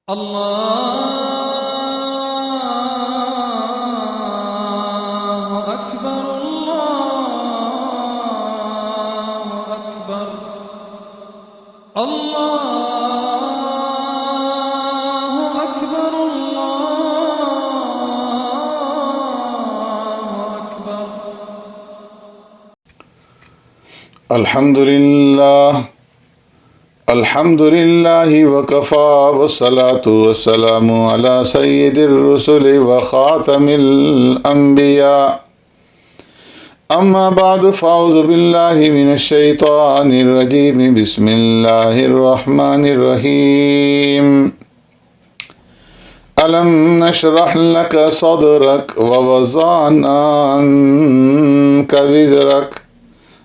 الله أكبر الله أكبر الله أكبر الله أكبر. الحمد لله وكفى والصلاة والسلام على سيد الرسل وخاتم الأنبياء أما بعد فأعوذ بالله من الشيطان الرجيم بسم الله الرحمن الرحيم ألم نشرح لك صدرك ووضعنا عنك وزرك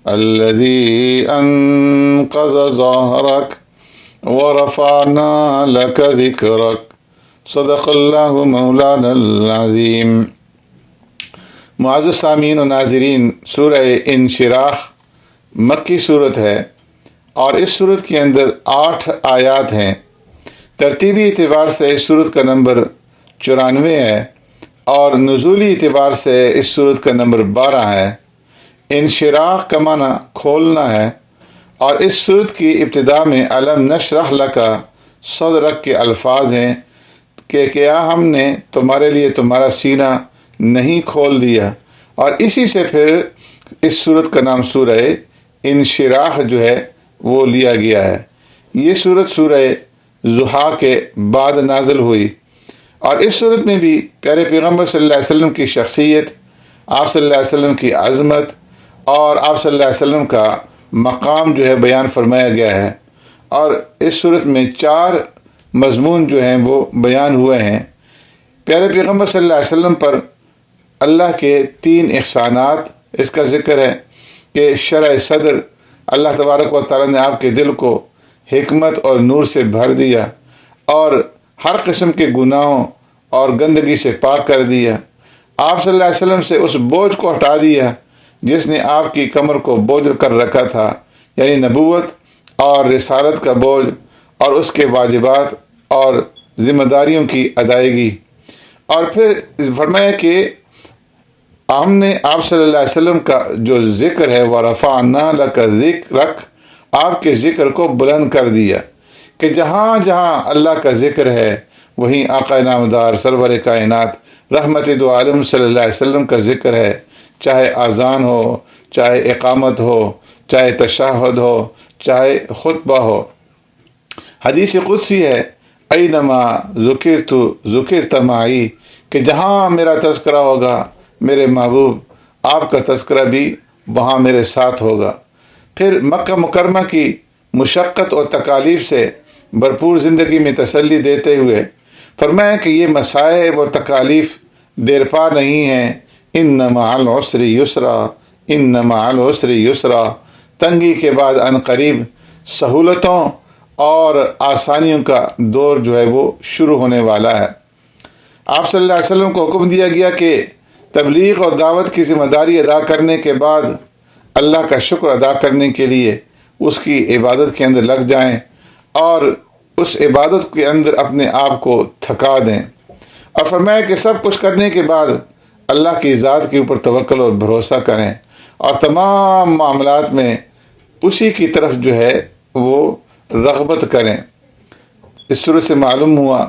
الذي أنقض ظهرك ورفعنا لك ذكرك صدق اللہ مولانا العظیم. معزز سامعین و ناظرین، سورہ انشراح مکی صورت ہے اور اس صورت کے اندر 8 آیات ہیں. ترتیبی اعتبار سے اس صورت کا نمبر 94 ہے اور نزولی اعتبار سے اس صورت کا نمبر 12 ہے. انشراح کا معنی کھولنا ہے اور اس صورت کی ابتدا میں الم نشرح لک صدرک کے الفاظ ہیں کہ کیا ہم نے تمہارے لیے تمہارا سینہ نہیں کھول دیا، اور اسی سے پھر اس صورت کا نام سورہ انشراح جو ہے وہ لیا گیا ہے. یہ صورت سورہ ضحیٰ کے بعد نازل ہوئی اور اس صورت میں بھی پیارے پیغمبر صلی اللہ علیہ وسلم کی شخصیت، آپ صلی اللہ علیہ وسلم کی عظمت اور آپ صلی اللہ علیہ وسلم کا مقام جو ہے بیان فرمایا گیا ہے. اور اس صورت میں 4 مضمون جو ہیں وہ بیان ہوئے ہیں. پیارے پیغمبر صلی اللہ علیہ وسلم پر اللہ کے 3 احسانات اس کا ذکر ہے کہ شرح صدر، اللہ تبارک و تعالیٰ نے آپ کے دل کو حکمت اور نور سے بھر دیا اور ہر قسم کے گناہوں اور گندگی سے پاک کر دیا. آپ صلی اللہ علیہ وسلم سے اس بوجھ کو ہٹا دیا جس نے آپ کی کمر کو بوجھ کر رکھا تھا، یعنی نبوت اور رسالت کا بوجھ اور اس کے واجبات اور ذمہ داریوں کی ادائیگی. اور پھر فرمایا کہ ہم نے آپ صلی اللہ علیہ وسلم کا جو ذکر ہے وَرَفَعْنَا لَكَ ذِكْرَكَ، آپ کے ذکر کو بلند کر دیا کہ جہاں جہاں اللہ کا ذکر ہے وہیں آقا نامدار سرور کائنات رحمت دو عالم صلی اللہ علیہ وسلم کا ذکر ہے، چاہے اذان ہو، چاہے اقامت ہو، چاہے تشہد ہو، چاہے خطبہ ہو. حدیث قدسی ہے اینما ذکرت ذکرت معی، کہ جہاں میرا تذکرہ ہوگا میرے محبوب آپ کا تذکرہ بھی وہاں میرے ساتھ ہوگا. پھر مکہ مکرمہ کی مشقت اور تکالیف سے بھرپور زندگی میں تسلی دیتے ہوئے فرمایا کہ یہ مصائب اور تکالیف دیر پا نہیں ہیں، ان مع العسر یسرا، ان مع العسر یسرا، تنگی کے بعد ان قریب سہولتوں اور آسانیوں کا دور جو ہے وہ شروع ہونے والا ہے. آپ صلی اللہ علیہ وسلم کو حکم دیا گیا کہ تبلیغ اور دعوت کی ذمہ داری ادا کرنے کے بعد اللہ کا شکر ادا کرنے کے لیے اس کی عبادت کے اندر لگ جائیں اور اس عبادت کے اندر اپنے آپ کو تھکا دیں. اور فرمایا کہ سب کچھ کرنے کے بعد اللہ کی ذات کے اوپر توکل اور بھروسہ کریں اور تمام معاملات میں اسی کی طرف جو ہے وہ رغبت کریں. اس صورت سے معلوم ہوا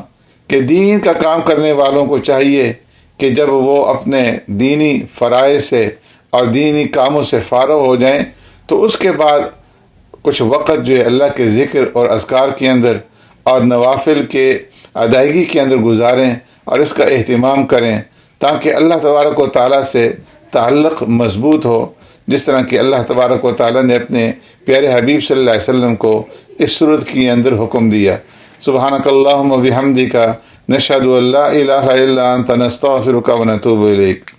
کہ دین کا کام کرنے والوں کو چاہیے کہ جب وہ اپنے دینی فرائض سے اور دینی کاموں سے فارغ ہو جائیں تو اس کے بعد کچھ وقت جو ہے اللہ کے ذکر اور اذکار کے اندر اور نوافل کے ادائیگی کے اندر گزاریں اور اس کا اہتمام کریں تاکہ اللہ تبارک و تعالیٰ سے تعلق مضبوط ہو، جس طرح کہ اللہ تبارک و تعالیٰ نے اپنے پیارے حبیب صلی اللہ علیہ وسلم کو اس صورت کے اندر حکم دیا. سبحانک اللہم و بحمدک نشہد ان لا الہ الا انت نستغفرک و نتوب الیک.